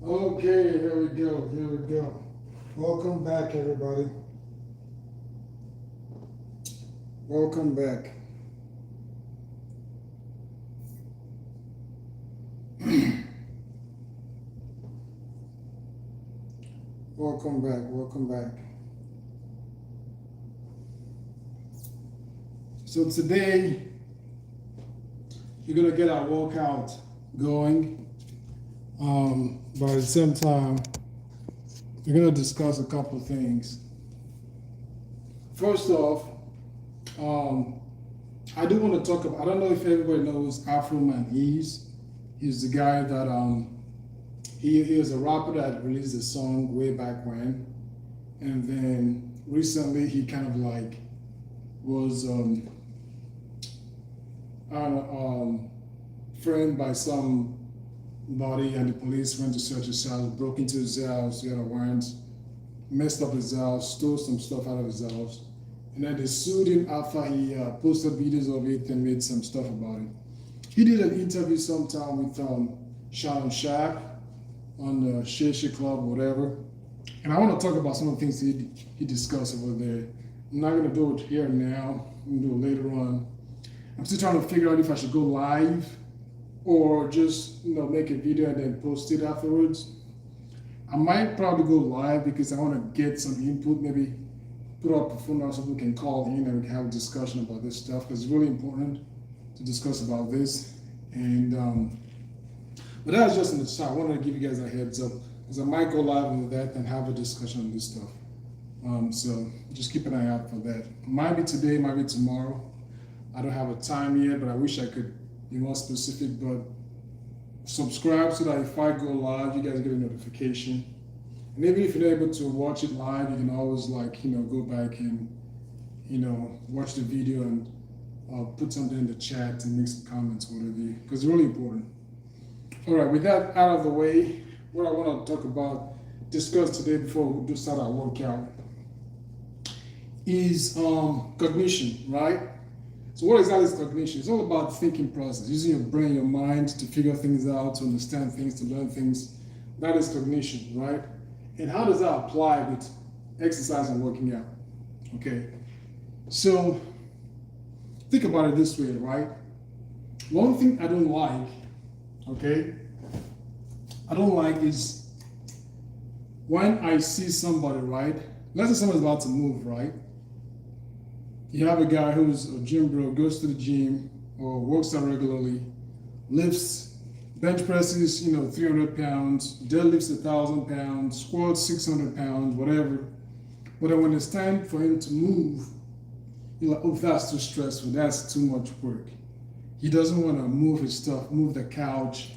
Okay, here we go. Here we go. Welcome back, everybody. Welcome back. Welcome back. Welcome back. So today we're gonna get our workout going. But at the same time, we're gonna discuss a couple of things. First off, I do want to talk about. I don't know if everybody knows Afro Man is. He's the guy that he was a rapper that released a song way back when, and then recently he kind of like was I don't know, framed by somebody, and the police went to search his house, broke into his house, got a warrant, messed up his house, stole some stuff out of his house, and then they sued him after he posted videos of it and made some stuff about it. He did an interview sometime with Sean Sharp on the Shay Club, whatever. And I want to talk about some of the things he discussed over there. I'm not going to do it here and now. I'm going to do it later on. I'm still trying to figure out if I should go live or just make a video and then post it afterwards. I might probably go live because I want to get some input, maybe put up a phone number so people can call in and we can have a discussion about this stuff because it's really important to discuss about this. And but that was just in the start. I wanted to give you guys a heads up because I might go live with that and have a discussion on this stuff. So just keep an eye out for that. Might be today, might be tomorrow. I don't have a time yet, but I wish I could be more specific. But subscribe so that if I go live, you guys get a notification. And even if you're not able to watch it live, you can always go back and watch the video and put something in the chat and make some comments, whatever, because it's really important. All right, with that out of the way, what I want to talk about, discuss today before we do start our workout is cognition, right? So what exactly is cognition? It's all about the thinking process, using your brain, your mind to figure things out, to understand things, to learn things. That is cognition, right? And how does that apply with exercise and working out? Okay, so think about it this way, right? One thing I don't like, is when I see somebody, right? Let's say someone's about to move, right? You have a guy who's a gym bro, goes to the gym or works out regularly, lifts, bench presses, 300 pounds, deadlifts 1,000 pounds, squats 600 pounds, whatever. But then when it's time for him to move, you're like, oh, that's too stressful, that's too much work. He doesn't want to move his stuff, move the couch,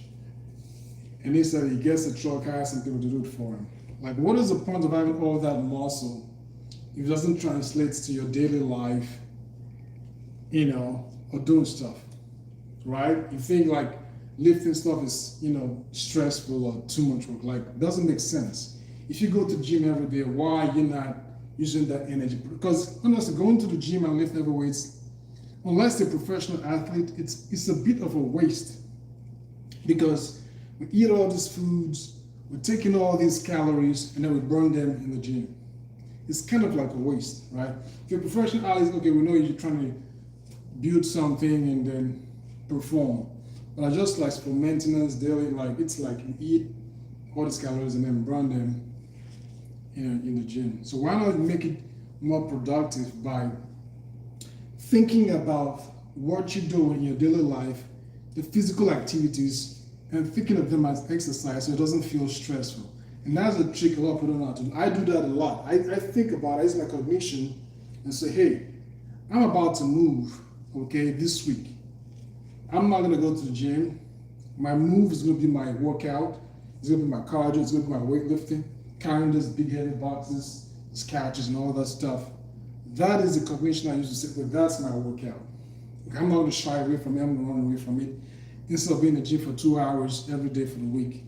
and instead he gets a truck, hires some people to do it for him. Like, what is the point of having all that muscle if it doesn't translate to your daily life, or doing stuff, right? You think like lifting stuff is, stressful or too much work. Like, it doesn't make sense. If you go to the gym every day, why are you not using that energy? Because honestly, going to the gym and lift heavy weights, unless you're a professional athlete, it's a bit of a waste because we eat all these foods, we're taking all these calories, and then we burn them in the gym. It's kind of like a waste, right? If you're a professional athlete, okay, we know you're trying to build something and then perform. But I just like for maintenance, daily, like it's like you eat all these calories and then burn them in the gym. So why not make it more productive by thinking about what you do in your daily life, the physical activities, and thinking of them as exercise so it doesn't feel stressful. And that's a trick a lot of people don't know how to do. I do that a lot. I think about it, it's my cognition, and say, hey, I'm about to move, okay, this week. I'm not gonna go to the gym. My move is gonna be my workout, it's gonna be my cardio, it's gonna be my weightlifting, carrying these big heavy boxes, these couches and all that stuff. That is the cognition I use to say, well, that's my workout. Okay, I'm not gonna shy away from it, I'm gonna run away from it. Instead of being in the gym for 2 hours every day for the week.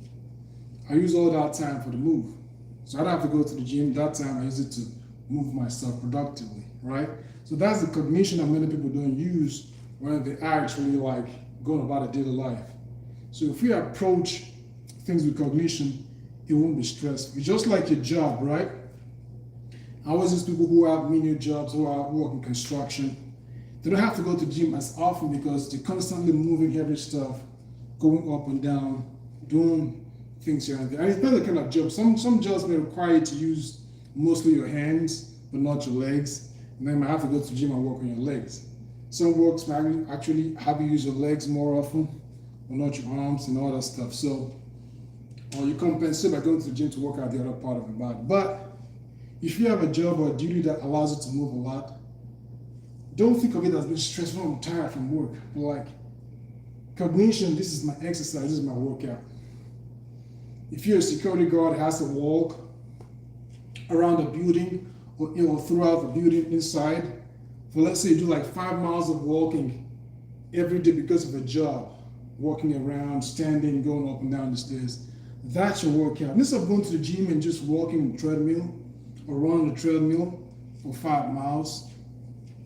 I use all that time for the move. So I don't have to go to the gym. That time I use it to move myself productively, right? So that's the cognition that many people don't use when they are actually like going about a daily life. So if we approach things with cognition, it won't be stressful. It's just like your job, right? I always use people who have menial jobs, who work in construction. They don't have to go to the gym as often because they're constantly moving heavy stuff, going up and down, doing things here and there. And it depends on the kind of job. Some jobs may require you to use mostly your hands, but not your legs. And then you might have to go to the gym and work on your legs. Some works might actually have you use your legs more often, but not your arms and all that stuff. So, or you compensate by going to the gym to work out the other part of your body. But if you have a job or a duty that allows you to move a lot, don't think of it as being stressful. I'm tired from work. But like cognition, this is my exercise, this is my workout. If you're a security guard that has to walk around the building or throughout the building inside, for let's say you do like 5 miles of walking every day because of a job, walking around, standing, going up and down the stairs, that's your workout. Instead of going to the gym and just walking on the treadmill or running the treadmill for 5 miles,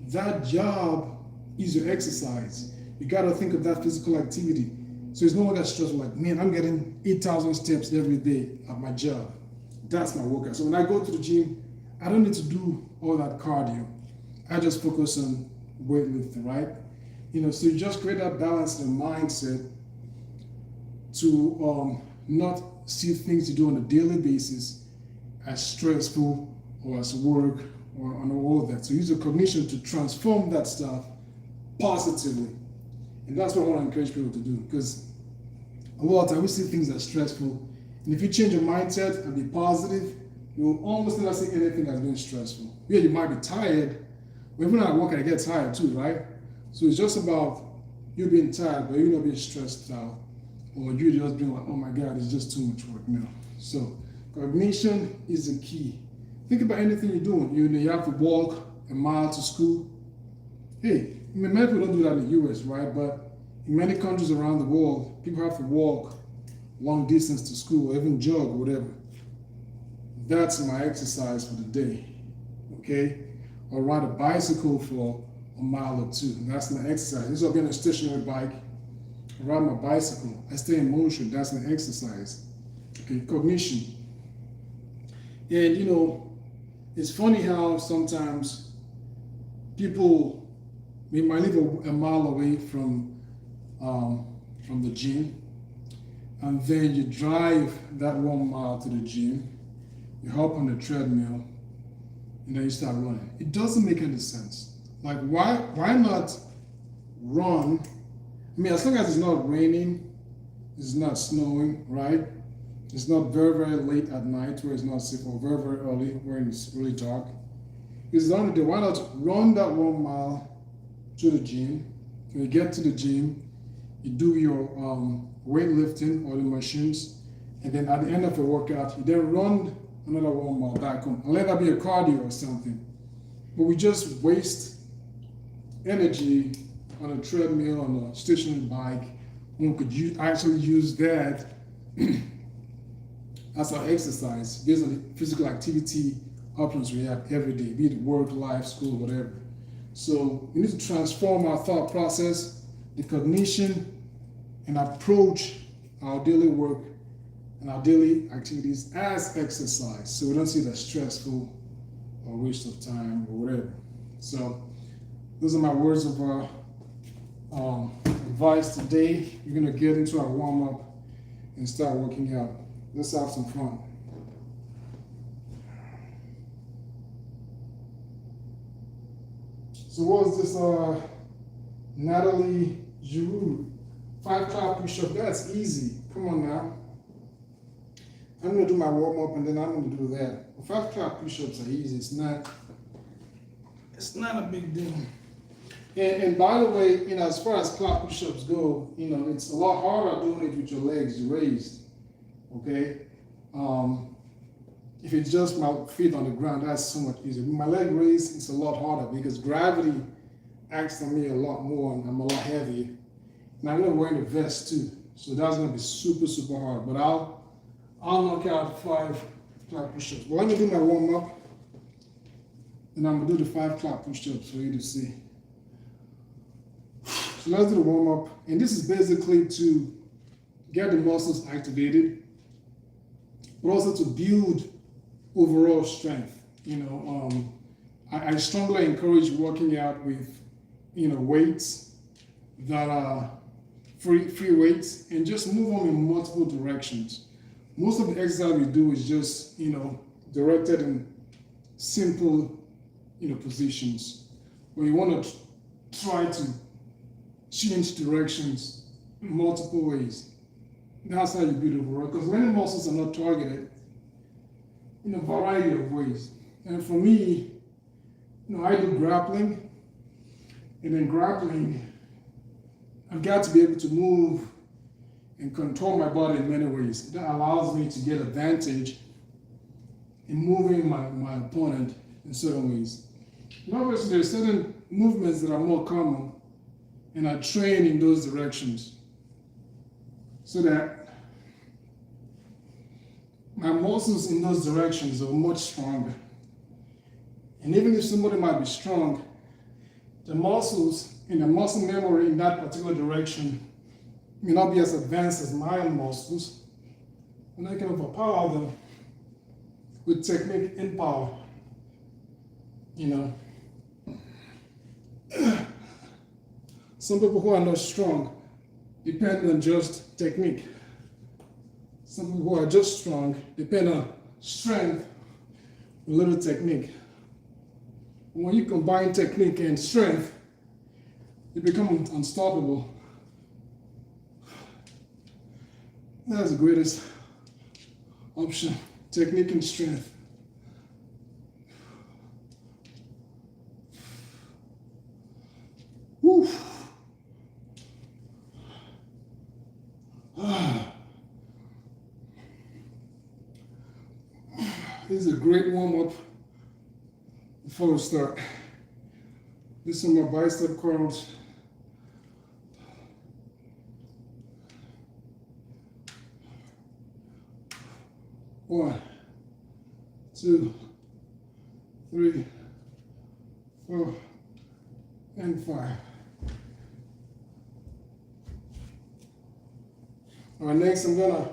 that job is your exercise. You got to think of that physical activity. So it's no longer stressful like, man, I'm getting 8,000 steps every day at my job. That's my workout. So when I go to the gym, I don't need to do all that cardio. I just focus on weightlifting, right? So you just create that balance and mindset to not see things you do on a daily basis as stressful or as work or on all of that. So use your cognition to transform that stuff positively. And that's what I want to encourage people to do, because a lot of times we see things as stressful. And if you change your mindset and be positive, you will almost never see anything as being stressful. Yeah, you might be tired, but even at work I get tired too, right? So it's just about you being tired, but you not being stressed out, or you just being like, oh my God, it's just too much work now. So cognition is the key. Think about anything you're doing. You have to walk a mile to school. Hey, many people don't do that in the US, right? But in many countries around the world, people have to walk long distance to school, or even jog, or whatever. That's my exercise for the day, okay? Or ride a bicycle for a mile or two. That's my exercise. Instead of being on a stationary bike, I ride my bicycle. I stay in motion. That's my exercise. Okay, cognition. And it's funny how sometimes people, we might live a mile away from the gym, and then you drive that 1 mile to the gym, you hop on the treadmill, and then you start running. It doesn't make any sense. Like, why not run? I mean, as long as it's not raining, it's not snowing, right? It's not very, very late at night where it's not safe, or very, very early where it's really dark. It's the only day. Why not run that 1 mile to the gym? When you get to the gym, you do your weightlifting or the machines, and then at the end of the workout, you then run another 1 mile back home. And let that be a cardio or something. But we just waste energy on a treadmill, on a stationary bike. One could actually use that as our exercise based on the physical activity options we have every day, be it work, life, school, whatever. So we need to transform our thought process, the cognition, and approach our daily work and our daily activities as exercise, so we don't see it as stressful or waste of time or whatever. So those are my words of advice today. We're going to get into our warm-up and start working out. Let's have some fun. So what's this Natalie Giroux 5 clap push-up? That's easy. Come on now. I'm going to do my warm-up and then I'm going to do that. 5 clap push-ups are easy. It's not a big deal. And by the way, as far as clap push-ups go, it's a lot harder doing it with your legs raised. Okay? If it's just my feet on the ground, that's so much easier. With my leg raised, it's a lot harder because gravity acts on me a lot more and I'm a lot heavier. And I'm going to wear the vest too. So that's going to be super, super hard. But I'll knock out 5 clap push-ups. But let me do my warm-up. And I'm going to do the 5 clap push-ups for you to see. So let's do the warm-up. And this is basically to get the muscles activated but also to build overall strength. I strongly encourage working out with, weights that are free weights, and just move on in multiple directions. Most of the exercise we do is just, directed in simple, positions. Where you want to try to change directions in multiple ways. That's how you build overall. Because many muscles are not targeted in a variety of ways. And for me, I do grappling, and in grappling, I've got to be able to move and control my body in many ways. That allows me to get advantage in moving my opponent in certain ways. And obviously, there are certain movements that are more common, and I train in those directions so that my muscles in those directions are much stronger. And even if somebody might be strong, the muscles and the muscle memory in that particular direction may not be as advanced as my own muscles, and I can overpower them with technique and power. Some people who are not strong depend on just technique. Some people who are just strong depend on strength with little technique. When you combine technique and strength, you become unstoppable. That's the greatest option, technique and strength. Woo. This is a great warm-up before we start. This is my bicep curls. One, two, three, 4, and 5. All right, next I'm gonna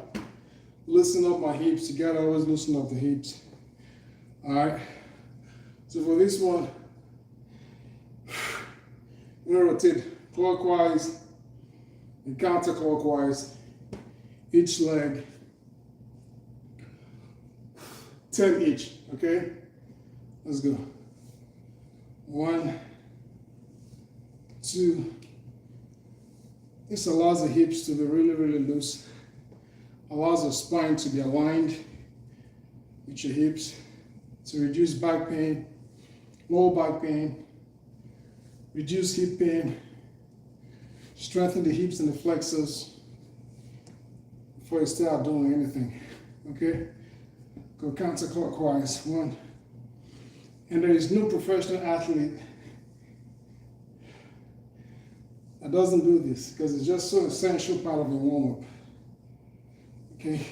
loosen up my hips. You gotta always loosen up the hips. All right, so for this one, we're gonna rotate clockwise and counterclockwise each leg, 10 each, okay? Let's go. 1, 2. This allows the hips to be really, really loose. Allows the spine to be aligned with your hips to reduce back pain, lower back pain, reduce hip pain, strengthen the hips and the flexors before you start doing anything, okay? Go counterclockwise, 1. And there is no professional athlete that doesn't do this because it's just so essential part of the warm-up. Okay?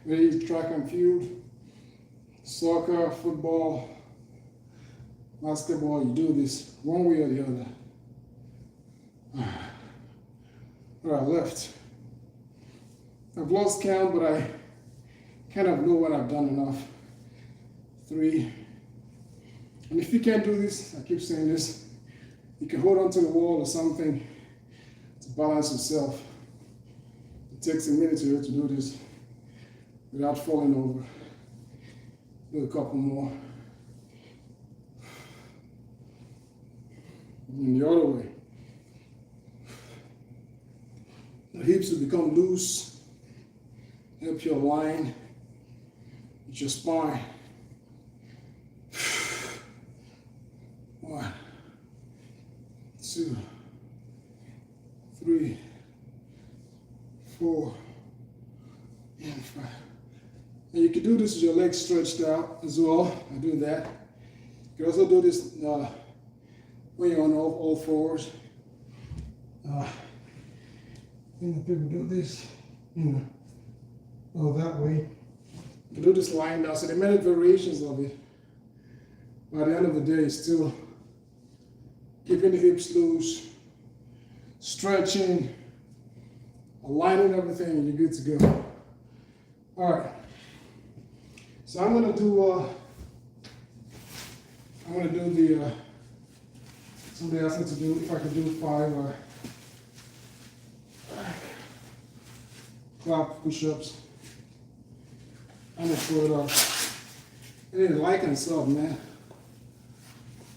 Whether it's track and field, soccer, football, basketball, you do this one way or the other. All right, left. I've lost count, but I kind of know what I've done enough. 3. And if you can't do this, I keep saying this, you can hold on to the wall or something to balance yourself. It takes a minute to do this without falling over. Do a couple more. And the other way. The hips will become loose. Help you align with your spine. 1, 2, 3, 4, and 5. And you can do this with your legs stretched out as well. I do that. You can also do this when you're on all fours. People do this, that way. You can do this lying down. So there are many variations of it. By the end of the day, it's still keeping the hips loose, stretching, aligning everything, and you're good to go. All right. So I'm gonna do the somebody asked me to do if I could do 5 clap push-ups. I'm gonna put it up. I need to like and sub, man.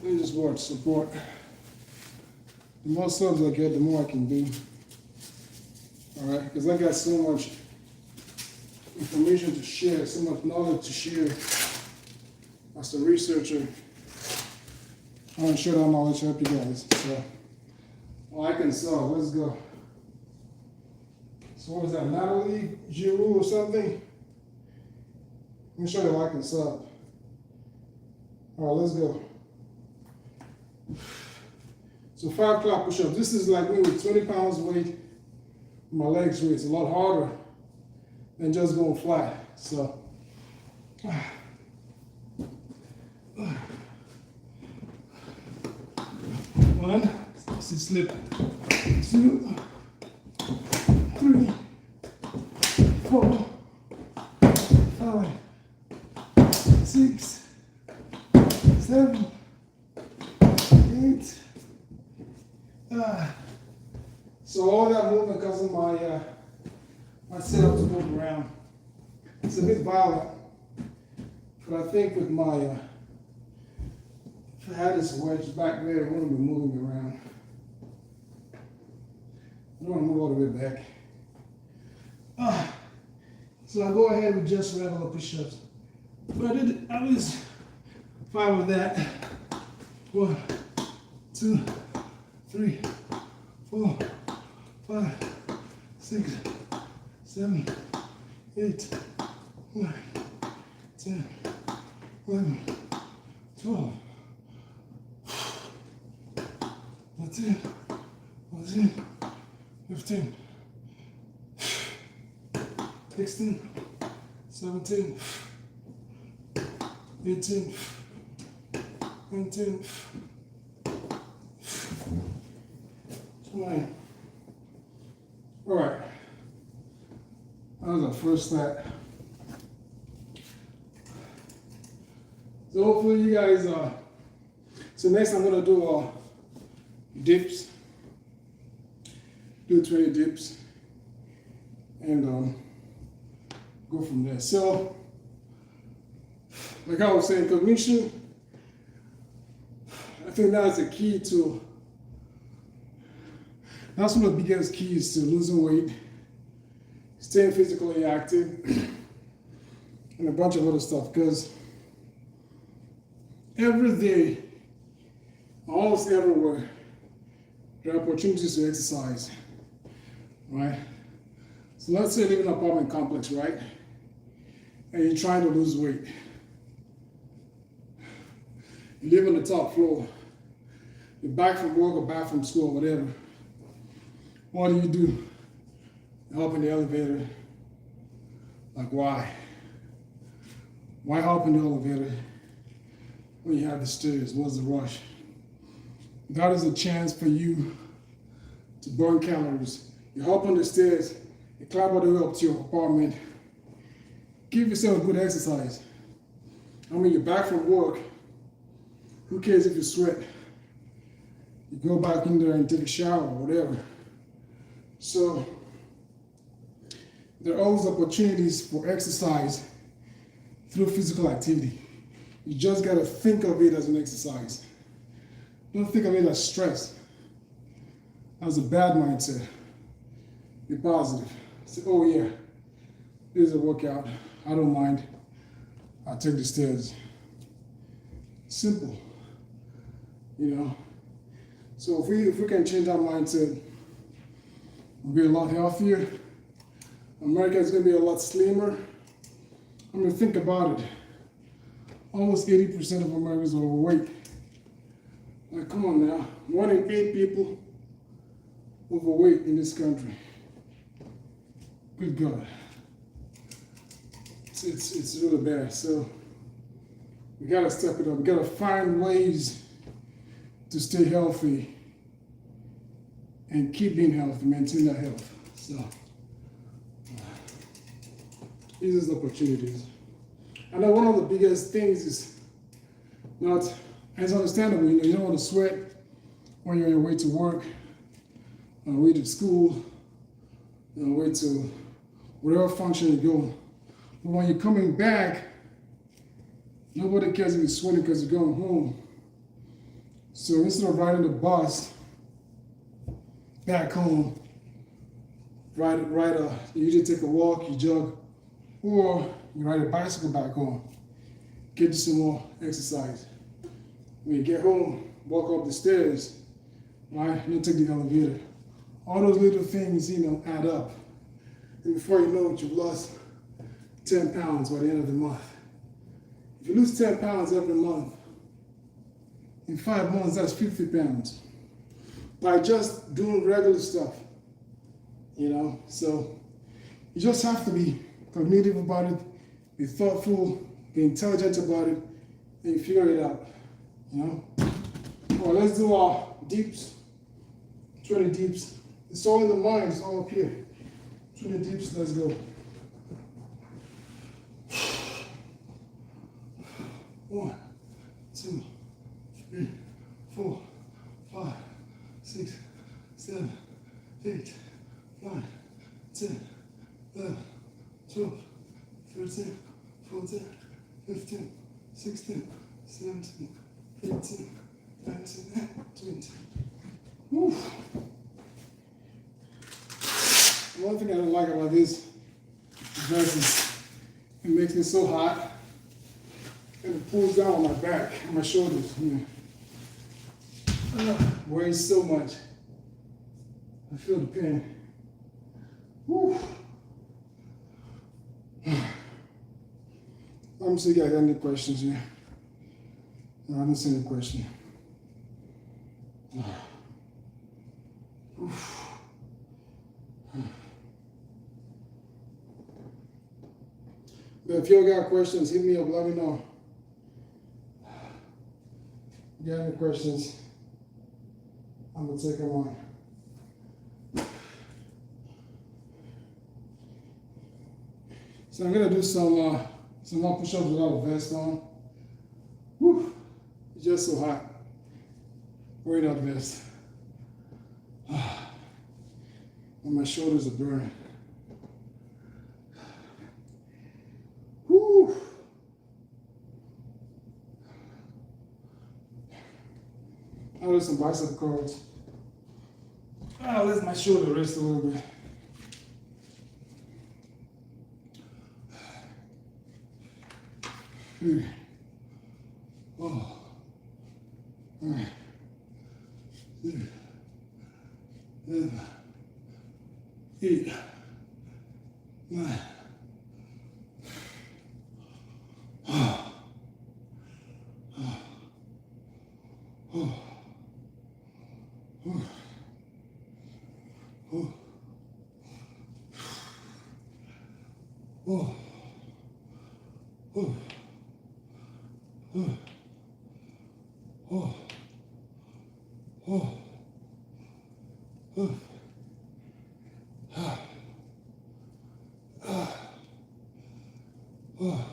Let me just watch support. The more subs I get, the more I can do. All right, because I got so much information to share, so much knowledge to share. As a researcher, I want to share that knowledge, help you guys. So, like and sub, let's go. So what was that, Natalie Giroux or something? Let me show you like and sub. All right, let's go. So 5 clap push-ups. This is like me with 20 pounds weight. My legs weight. It's a lot harder than just going flat. So, 1, slip, 2, 3, 4, 5, 6, 7, 8. So all that movement comes in my setup to move around. It's a bit violent, but I think with my if I had this wedge back there, I wouldn't be moving around. I don't want to move all the way back. So I go ahead with just regular push-ups. But I did at least 5 of that. 1, 2, 3, 4, 5, 6, 7, 8, 9, 10, 11, 12, 13, 14, 15, 16, 17, 18, 19, 20. All right. That was our first set. So hopefully you guys, so next I'm gonna do dips. Do 20 dips and go from there. So, like I was saying, cognition, I think that's the key to, that's one of the biggest keys to losing weight, staying physically active, and a bunch of other stuff. Because every day, almost everywhere, there are opportunities to exercise, right? So let's say you live in an apartment complex, right? And you're trying to lose weight. You live on the top floor. You're back from work or back from school, whatever. What do? You hop in the elevator. Like, why? Why hop in the elevator when you have the stairs? What's the rush? That is a chance for you to burn calories. You hop on the stairs, you climb all the way up to your apartment. Give yourself a good exercise. I mean, you're back from work. Who cares if you sweat? You go back in there and take a shower or whatever. So, there are always opportunities for exercise through physical activity. You just gotta think of it as an exercise. Don't think of it as stress. As a bad mindset. Be positive. Say, oh yeah, this is a workout. I don't mind. I'll take the stairs. Simple. You know? So if we can change our mindset, we'll be a lot healthier. America is going to be a lot slimmer. I mean, think about it. Almost 80% of Americans are overweight. Like, come on now. 1 in 8 people overweight in this country. Good God. It's really bad. So we got to step it up. We got to find ways to stay healthy and keep being healthy, maintain that health. So, uses opportunities. I know one of the biggest things is not, it's understandable, you don't want to sweat when you're on your way to work, on your way to school, on your way to whatever function you're going. But when you're coming back, nobody cares if you're sweating because you're going home. So instead of riding the bus back home, you usually take a walk, you jog, or you ride a bicycle back home. Get you some more exercise. When you get home, walk up the stairs, right? You don't take the elevator. All those little things, add up. And before you know it, you've lost 10 pounds by the end of the month. If you lose 10 pounds every month, in 5 months, that's 50 pounds. By just doing regular stuff, So you just have to be cognitive about it, be thoughtful, be intelligent about it, and you figure it out, Well, let's do our dips, 20 dips. It's all in the mind, it's all up here. 20 dips, let's go. 1, 2, 3, 4, 5, 6, 7, 8, 9, 10, 11, 12, 13, 14, 15, 16, 17, 18, 19, 20. Woo. One thing I don't like about this dress is it makes me so hot and it pulls down on my back and my shoulders. Wearing so much. I feel the pain. Woo. Let me see if I got any questions here. No, I don't see any question. But if you got questions, hit me up, let me know. If you got any questions, I'm gonna take them on. So I'm gonna do some more push-ups without a vest on. Whew, it's just so hot. Wearing out the vest. And my shoulders are burning. Whew. I'll do some bicep curls. I'll let my shoulder rest a little bit. Oh. 9, 10, 11, 8, 9. Oh. Oh. Oh. Oh. Oh. Oh. Oh. Oh. Oh. Oh. Oh. Ah. Ah. Oh.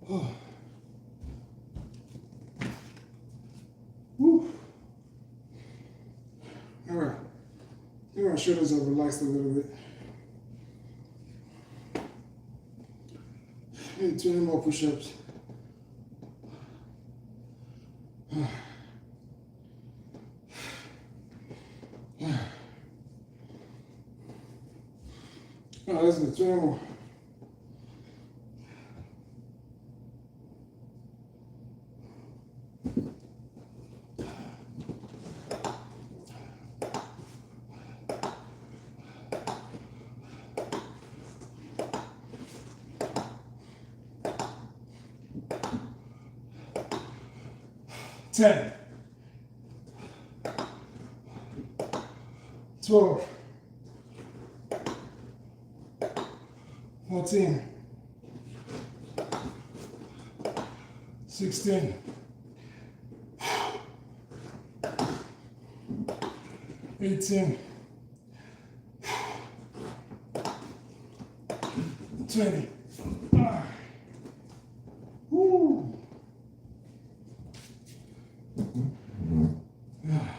Oh. Woo. All right. My shoulders are relaxed a little bit. And 20 more push-ups. Oh, let's do 20 more. Ten, 12, 14, 16, 18, 20. Ah. Woo. Ah.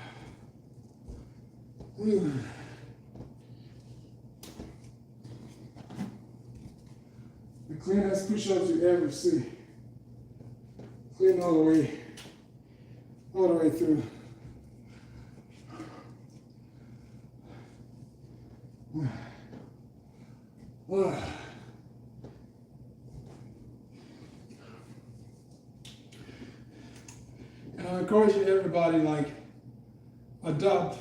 The cleanest push-ups you ever see. Clean all the way through. And I encourage everybody, like, adopt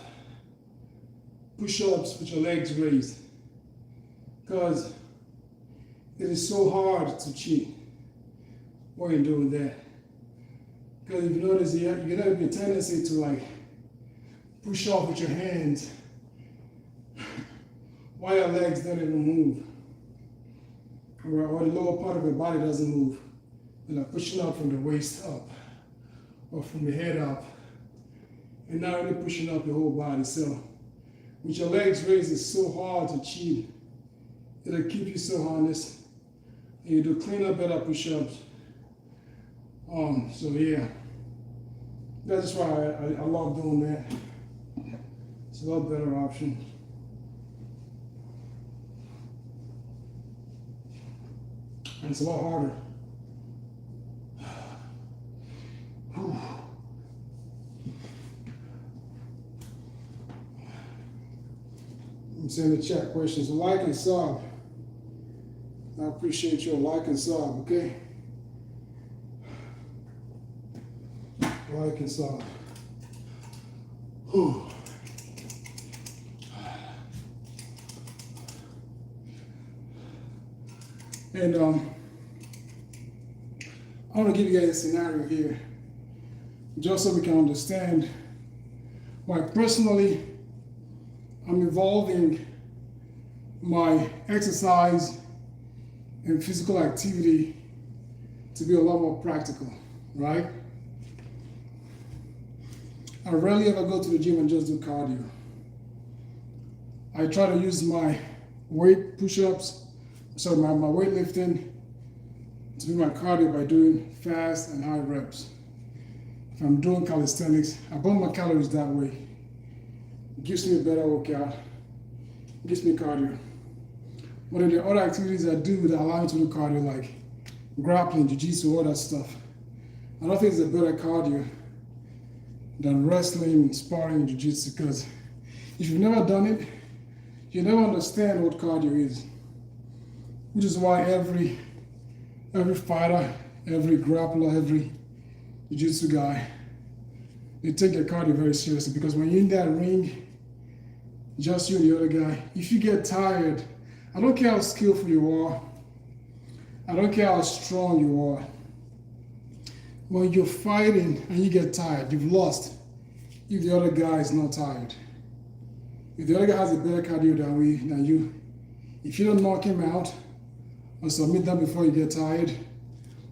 push-ups with your legs raised, because it is so hard to cheat when you're doing that. Because if you notice, you have a tendency to like push off with your hands while your legs don't even move, or the lower part of your body doesn't move. You're like pushing up from the waist up, or from the head up, and not really pushing up your whole body. So with your legs raised, it's so hard to cheat. It'll keep you so honest. And you do cleaner, better push-ups. So yeah, that's why I love doing that. It's a lot better option. And it's a lot harder. I'm saying the chat questions. Like and sub. I appreciate your like and sub, okay? Like and sub. Whew. And I want to give you guys a scenario here, just so we can understand why personally I'm evolving my exercise and physical activity to be a lot more practical, right? I rarely ever go to the gym and just do cardio. I try to use my weight push-ups, my weightlifting to do my cardio by doing fast and high reps. If I'm doing calisthenics, I burn my calories that way. It gives me a better workout, it gives me cardio. But then there are other activities I do that allow me to do cardio, like grappling, jiu-jitsu, all that stuff. I don't think it's a better cardio than wrestling and sparring and jiu-jitsu, because if you've never done it, you never understand what cardio is. Which is why every fighter, every grappler, every jiu-jitsu guy, they take their cardio very seriously, because when you're in that ring, just you and the other guy, if you get tired, I don't care how skillful you are, I don't care how strong you are, when you're fighting and you get tired, you've lost if the other guy is not tired. If the other guy has a better cardio than you, if you don't knock him out or submit them before you get tired,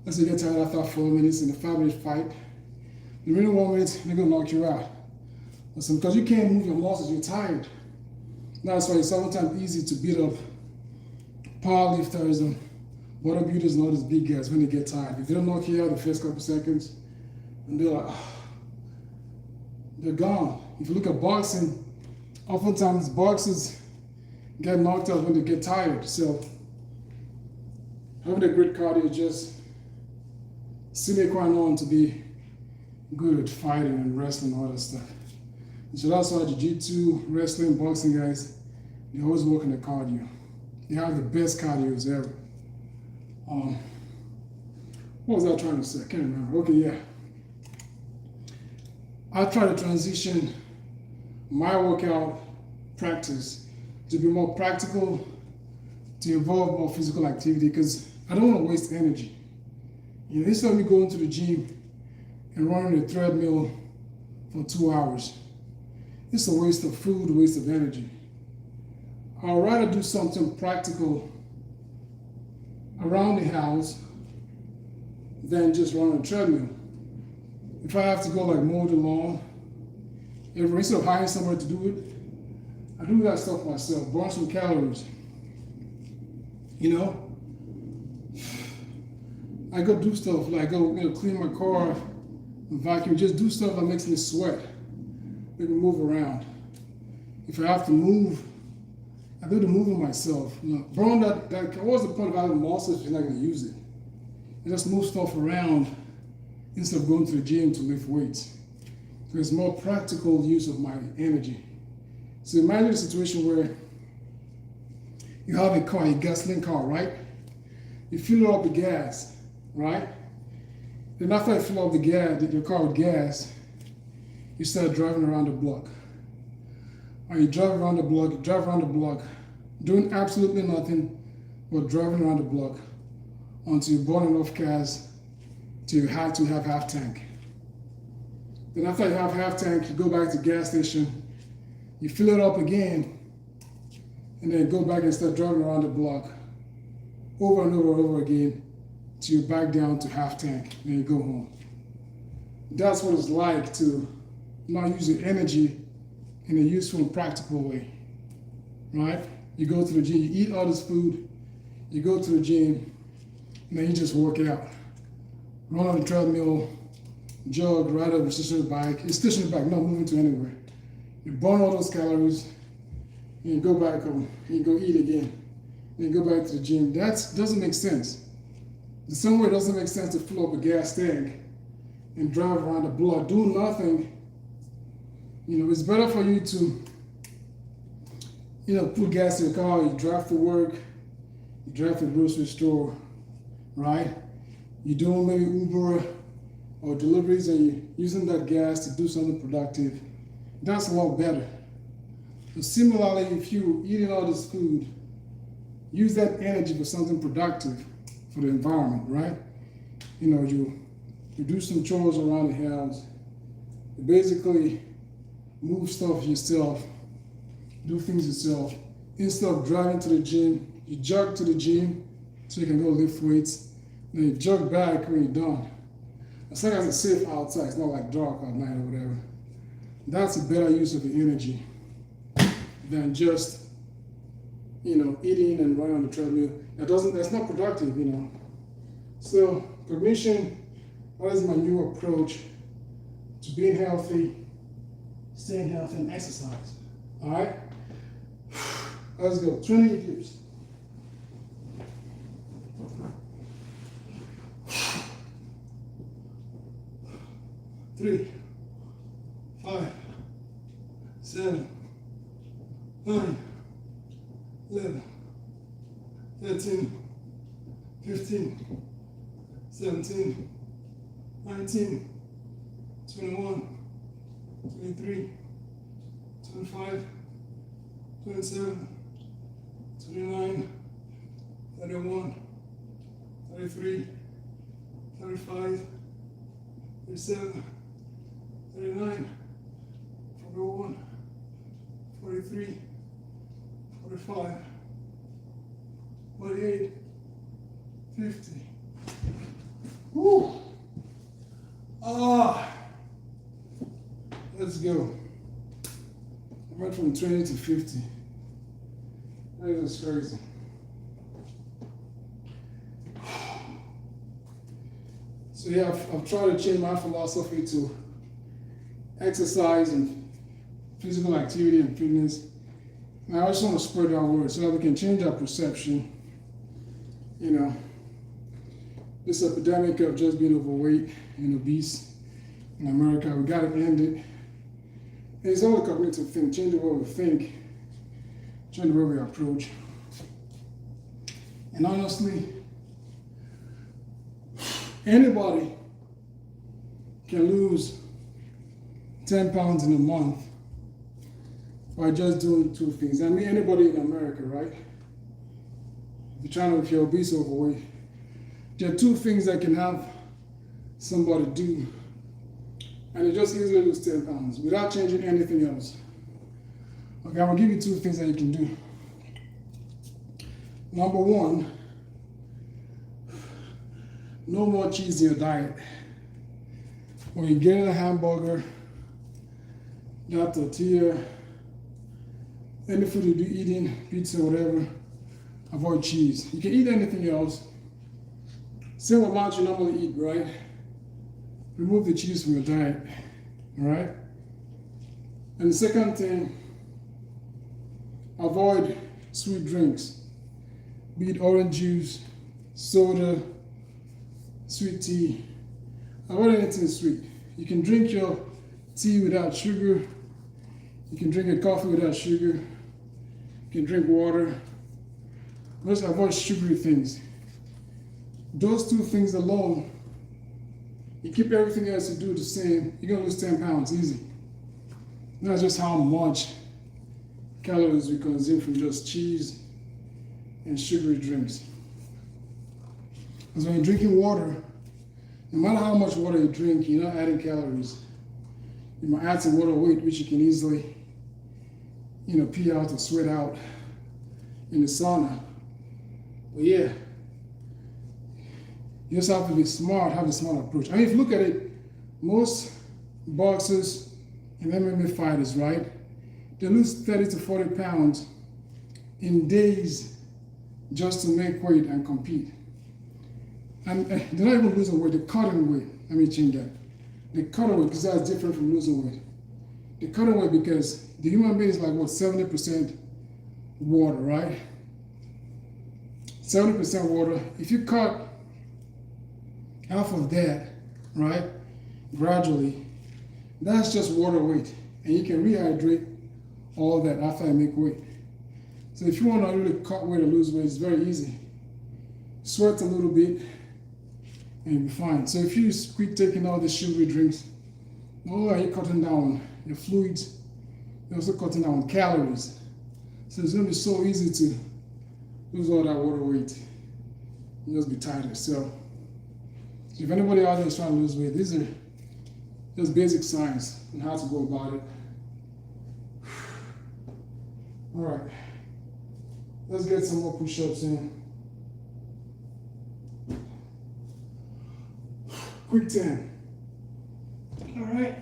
let's say you get tired after 4 minutes in a 5-minute fight, the remaining 1 minute, they're going to knock you out. Because you can't move your muscles, you're tired. That's why it's sometimes easy to beat up powerlifters and bodybuilders and all these big guys when they get tired. If they don't knock you out the first couple seconds, and they're like, they're gone. If you look at boxing, oftentimes boxers get knocked out when they get tired. So having a great cardio is just sine qua non to be good at fighting and wrestling and all that stuff. And so that's why jiu-jitsu, wrestling, boxing guys, they always work on the cardio. They have the best cardios ever. What was I trying to say? I can't remember. Okay, yeah. I try to transition my workout practice to be more practical, to involve more physical activity, because I don't want to waste energy. You know, instead of me going to the gym and running a treadmill for 2 hours, it's a waste of food, a waste of energy. I'd rather do something practical around the house than just run a treadmill. If I have to go like mow the lawn, instead of hiring somebody to do it, I do that stuff myself, burn some calories. You know, I go do stuff like go clean my car, vacuum, just do stuff that makes me sweat, make me move around. If I have to move, I do the moving myself. Burn that. What's the point of having muscles if you're not going to use it? You just move stuff around instead of going to the gym to lift weights. There's more practical use of my energy. So imagine a situation where you have a car, a gasoline car, right? You fill it up with gas, right? Then after you fill up the car with gas, you start driving around the block. Or you drive around the block, doing absolutely nothing but driving around the block until you burn enough gas till you have to have half tank. Then after you have half tank, you go back to the gas station, you fill it up again, and then go back and start driving around the block over and over and over again till you're back down to half tank, and you go home. That's what it's like to not use your energy in a useful and practical way, right? You go to the gym, you eat all this food, you go to the gym, and then you just work out. Run on the treadmill, jog, ride a stationary bike. It's stationary bike, not moving to anywhere. You burn all those calories, and you go back home, and you go eat again, and you go back to the gym. That doesn't make sense. The same way it doesn't make sense to fill up a gas tank and drive around the block, do nothing. It's better for you to, put gas in your car, you drive to work, you drive to the grocery store, right? You're doing maybe Uber or deliveries and you're using that gas to do something productive. That's a lot better. So similarly, if you're eating all this food, use that energy for something productive for the environment, right? You do some chores around the house. You basically move stuff yourself, do things yourself. Instead of driving to the gym, you jog to the gym so you can go lift weights. Then you jog back when you're done. As long as it's safe outside, it's not like dark at night or whatever. That's a better use of the energy than just, eating and running on the treadmill. That's not productive, So cognition, that is my new approach to being healthy, staying healthy, and exercise. All right? Let's go. 20 dips. Three, 5, 7, 9, 11, 13, 15, 17, 19, 21, 23, 25, 27, 29, 31, 33, 35, 37, 39, 41, 43, 45, 48, 50. Woo! Let's go. I went from 20 to 50. That is crazy. So yeah, I've tried to change my philosophy to exercise and physical activity and fitness. And I just want to spread that word so that we can change our perception. This epidemic of just being overweight and obese in America, we got to end it. And it's all a cognitive thing, change the way we think, change the way we approach. And honestly, anybody can lose 10 pounds in a month by just doing two things. I mean, anybody in America, right? If you're obese or overweight, there are two things that can have somebody do, and they just easily lose 10 pounds without changing anything else. Okay, I'm gonna give you two things that you can do. Number one, no more cheese in your diet. When you get a hamburger, that tortilla, any food you do eating, pizza, whatever, avoid cheese. You can eat anything else, Same amount you normally eat, right? Remove the cheese from your diet, all right? And the second thing, avoid sweet drinks, be it orange juice, soda, sweet tea. Avoid anything sweet. You can drink your tea without sugar. You can drink your coffee without sugar. You can drink water. Just avoid sugary things. Those two things alone, you keep everything else you do the same, you're gonna lose 10 pounds easy. That's just how much calories we consume from just cheese and sugary drinks. Because when you're drinking water, no matter how much water you drink, you're not adding calories. You might add some water weight, which you can easily, pee out or sweat out in the sauna. But yeah, you just have to be smart, have a smart approach. I mean, if you look at it, most boxers and MMA fighters, right, they lose 30 to 40 pounds in days just to make weight and compete. And they're not even losing weight, they're cutting weight. Let me change that. They cut away because that's different from losing weight. They cut away because the human being is like, 70% water, right? 70% water. If you cut half of that, right, gradually, that's just water weight. And you can rehydrate all that after I make weight. So if you want to really cut weight or lose weight, it's very easy. Sweat a little bit, and you'll be fine. So if you quit taking all the sugary drinks, not only are you cutting down your fluids, you're also cutting down calories. So it's going to be so easy to lose all that water weight. You'll just be tired of yourself. So if anybody out there is trying to lose weight, these are just basic science on how to go about it. All right, let's get some more push-ups in. Quick 10. All right.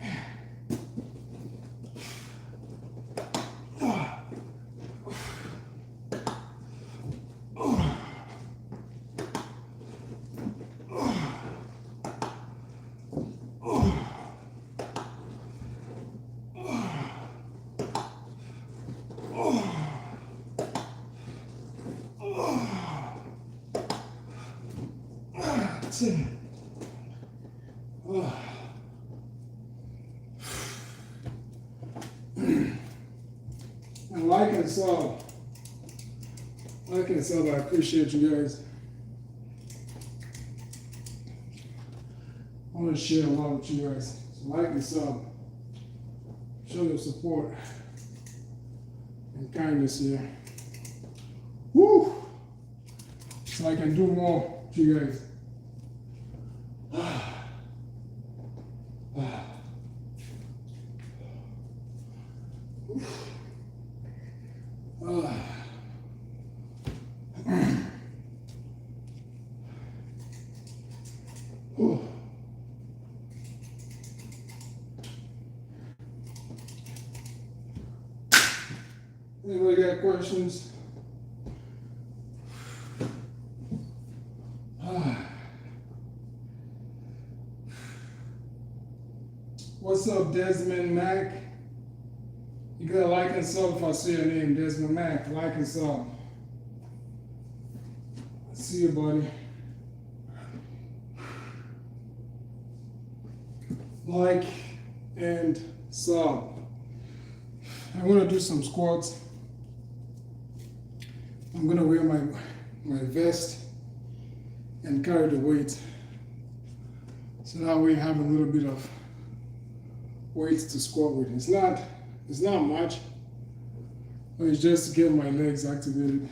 And like and sub, I appreciate you guys. I want to share a lot with you guys. So like and sub, show your support and kindness here. Woo! So I can do more with you guys. Anybody got questions? What's up, Desmond Mack? You gotta like and sub if I see your name, Desmond Mack. Like and sub. See you, buddy. Like and sub. I'm gonna do some squats. I'm gonna wear my vest and carry the weight. So that way I have a little bit of weight to squat with. It's not much, but it's just to get my legs activated.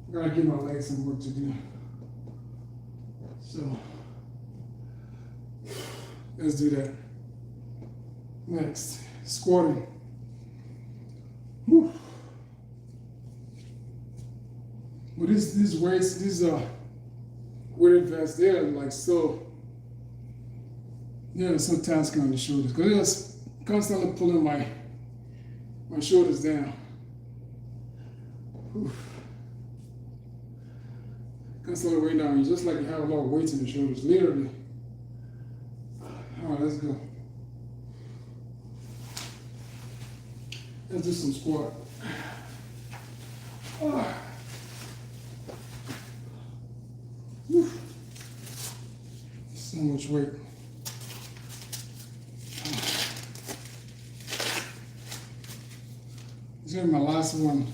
I gotta give my legs some work to do. So let's do that. Next, squatting. Whew. But these weights, these weighted vests, they're like so tasking on the shoulders because they're just constantly pulling my shoulders down. Because That's all the way down. You just like you have a lot of weight in the shoulders, literally. All right, let's go. Let's do some squat. Ah. So much weight. This is gonna be my last one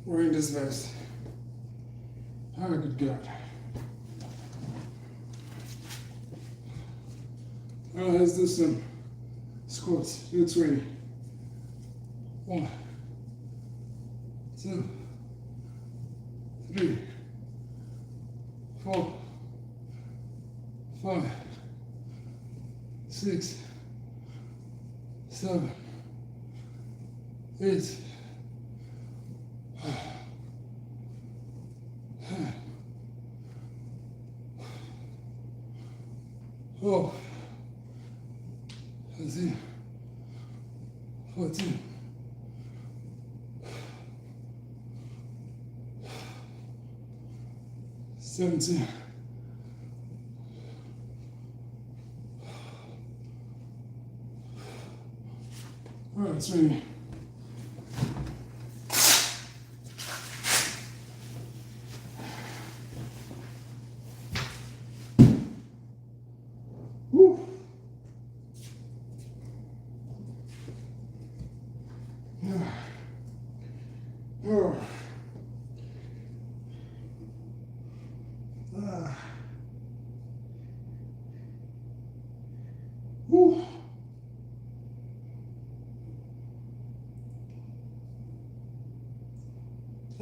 wearing this vest. Oh, good God. All right, let's do some squats. Do 20. 1, 2, 3, 4, 5, 6, 7, 8, 12, 13, 14, 17, 20. Woo. Oh. Woo.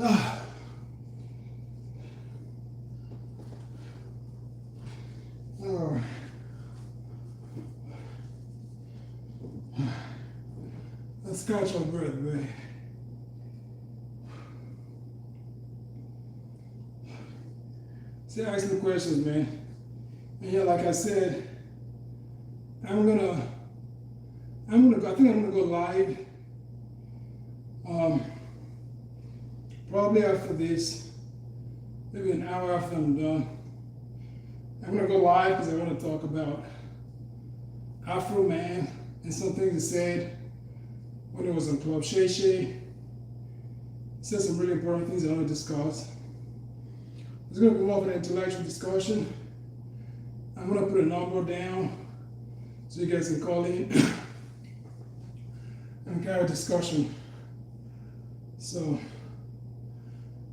Ah. Oh. Let's catch our breath, man. See, ask me questions, man. And yeah, like I said, I think I'm gonna go live. Probably after this, maybe an hour after I'm done. I'm gonna go live because I want to talk about Afro Man and some things he said when he was on Club Shay Shay. He said some really important things I want to discuss. It's gonna be more of an intellectual discussion. I'm gonna put a number down so you guys can call in and carry a discussion. So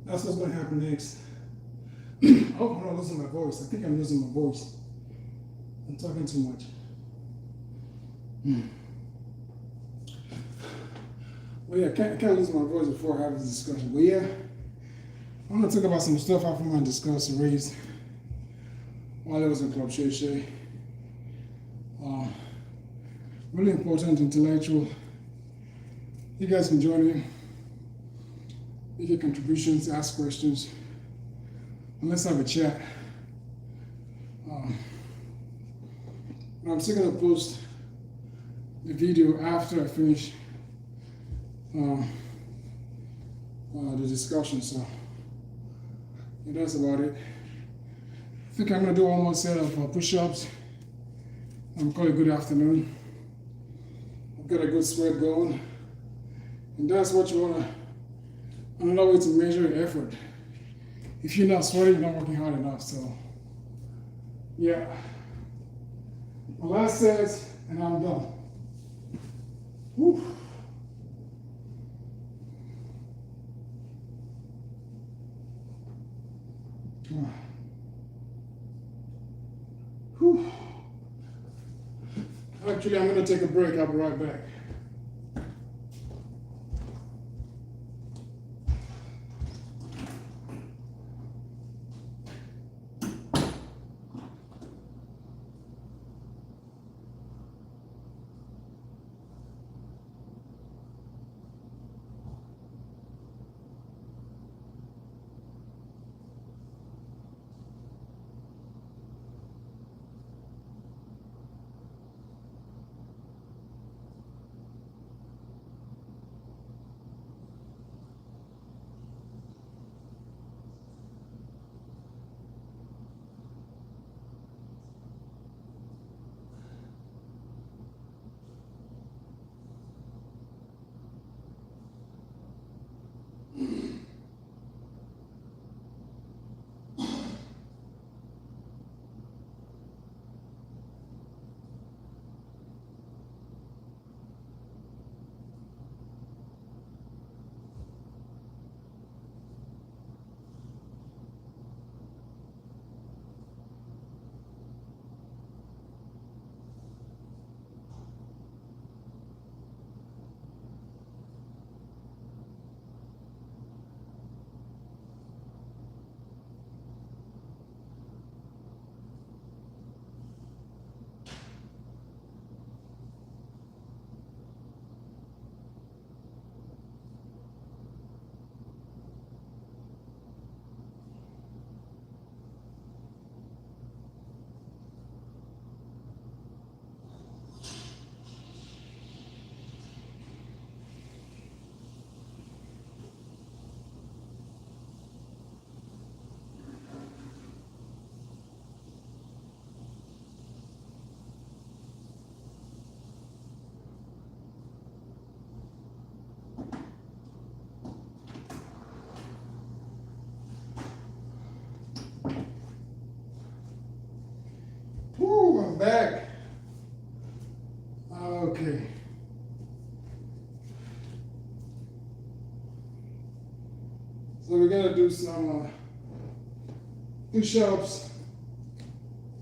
that's what's going to happen next. I hope I'm not losing my voice. I think I'm losing my voice. I'm talking too much. Well, yeah, I can't lose my voice before I have this discussion. But yeah, I'm going to talk about some stuff I from my discuss and raised while I was in Club Shay Shay. Really important, intellectual. You guys can join in. Make your contributions, ask questions, and let's have a chat. I'm still going to post the video after I finish the discussion, so yeah, that's about it. I think I'm going to do one more set of push-ups and call it good afternoon. I've got a good sweat going, and that's what you want to. Another way to measure your effort. If you're not sweating, you're not working hard enough. So, yeah. My last set, and I'm done. Whew. Whew. Actually, I'm going to take a break. I'll be right back. So we're gonna do some push-ups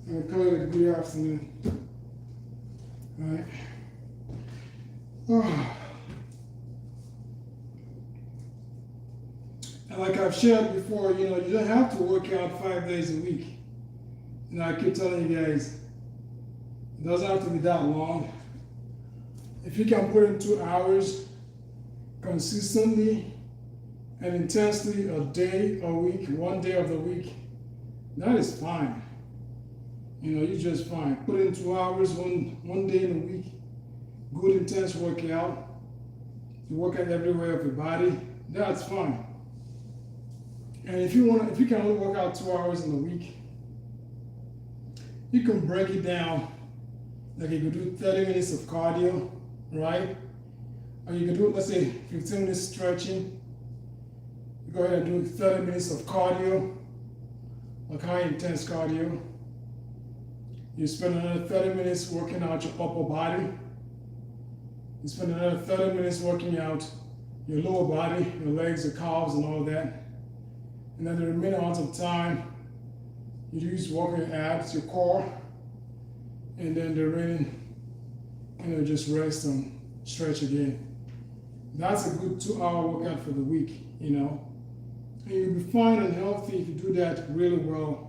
and call it a good afternoon. All right. Oh. And like I've shared before, you know, you don't have to work out 5 days a week. You know, I keep telling you guys, it doesn't have to be that long. If you can put in 2 hours consistently and intensely a day a week, 1 day of the week, that is fine. You know, you're just fine. Put in 2 hours, one day in a week, good intense workout. You work out everywhere of your body, that's fine. And if you can only work out 2 hours in a week, you can break it down. Like you could do 30 minutes of cardio, right? Or you could do, let's say, 15 minutes stretching. You go ahead and do 30 minutes of cardio, like high intense cardio. You spend another 30 minutes working out your upper body. You spend another 30 minutes working out your lower body, your legs, your calves, and all that. And then the remaining amount of time, you use working your abs, your core, and then the remaining, you know, just rest and stretch again. That's a good 2-hour workout for the week, you know. And you'll be fine and healthy if you do that really well.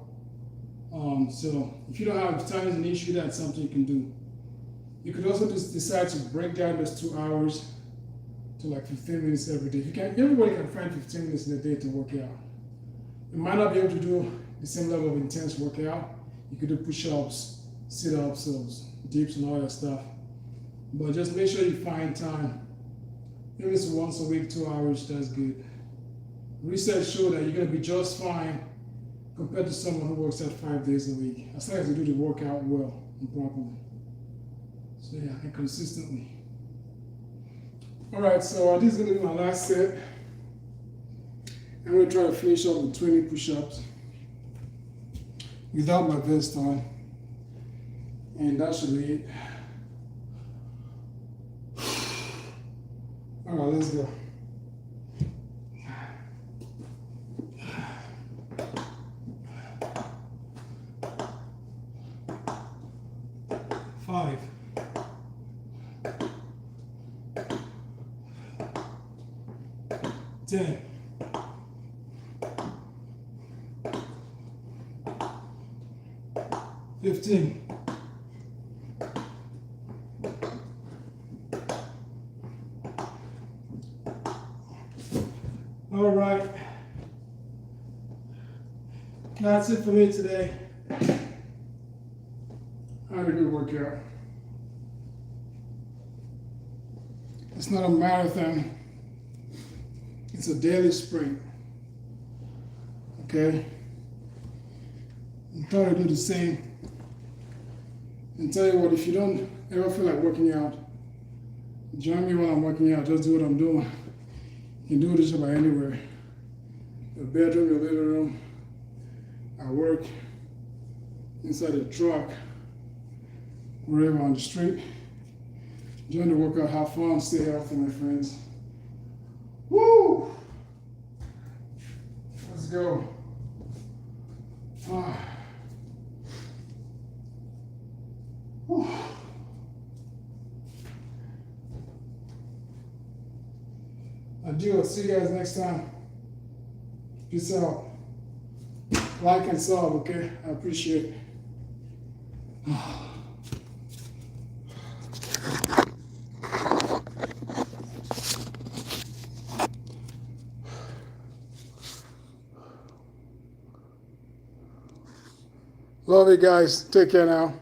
So if you don't have time as an issue, that's something you can do. You could also just decide to break down those 2 hours to like 15 minutes every day. Everybody can find 15 minutes in a day to work out. You might not be able to do the same level of intense workout. You could do push-ups, sit-ups, dips, and all that stuff. But just make sure you find time. Even if it's once a week, 2 hours, that's good. Research shows that you're going to be just fine compared to someone who works out 5 days a week, as long as you do the workout well and properly. So yeah, and consistently. All right, so this is going to be my last set. I'm going to try to finish up with 20 push-ups without my vest on. And that should be it. All right, let's go. Five. 10. 15. 'All right. That's it for me today. I had a good workout. It's not a marathon. It's a daily sprint. Okay? I'm trying to do the same. And tell you what, if you don't ever feel like working out, join me while I'm working out. Just do what I'm doing. You can do this about anywhere. Your bedroom, your living room, at work, inside the truck, wherever on the street. Join the workout, have fun, stay healthy, my friends. Woo! Let's go. Whew. Adieu. See you guys next time. Peace out. Like and sub, okay? I appreciate it. Love you guys. Take care now.